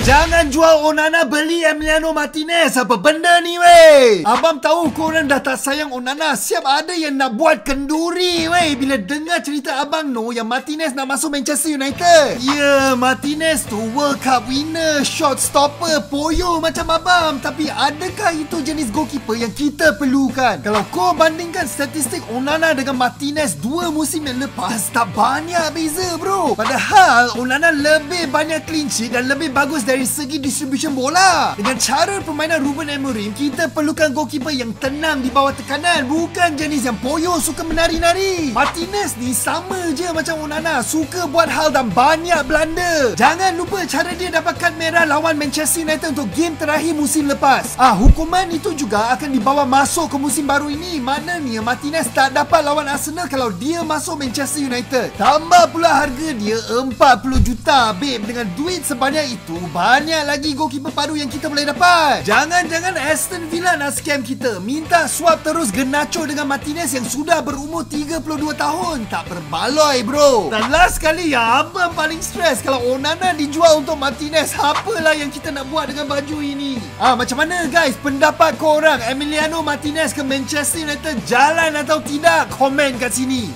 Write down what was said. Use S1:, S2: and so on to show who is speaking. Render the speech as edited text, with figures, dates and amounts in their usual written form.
S1: Jangan jual Onana, beli Emiliano Martinez. Apa benda ni weh? Abang tahu korang dah tak sayang Onana. Siap ada yang nak buat kenduri weh bila dengar cerita abang no yang Martinez nak masuk Manchester United. Ya, Martinez tu World Cup winner, shot stopper, poyo macam abang. Tapi adakah itu jenis goalkeeper yang kita perlukan? Kalau kau bandingkan statistik Onana dengan Martinez 2 musim yang lepas, tak banyak beza bro. Padahal Onana lebih banyak clean sheet dan lebih bagus dari segi distribution bola. Dengan cara permainan Ruben Amorim, kita perlukan goalkeeper yang tenang di bawah tekanan, bukan jenis yang poyo suka menari-nari. Martinez ni sama je macam Onana, suka buat hal dan banyak blunder. Jangan lupa cara dia dapat kad merah lawan Manchester United untuk game terakhir musim lepas. Hukuman itu juga akan dibawa masuk ke musim baru ini. Maknanya Martinez tak dapat lawan Arsenal kalau dia masuk Manchester United. Tambah pula harga dia 40 juta. Babe, dengan duit sebanyak itu, banyak lagi goalkeeper baru yang kita boleh dapat. Jangan-jangan Aston Villa nak scam kita, minta swap terus Garnacho dengan Martinez yang sudah berumur 32 tahun. Tak berbaloi bro. Dan last kali yang abang paling stres kalau Onana dijual untuk Martinez. Apalah yang kita nak buat dengan baju ini? Macam mana guys pendapat korang? Emiliano Martinez ke Manchester United jalan atau tidak? Komen kat sini.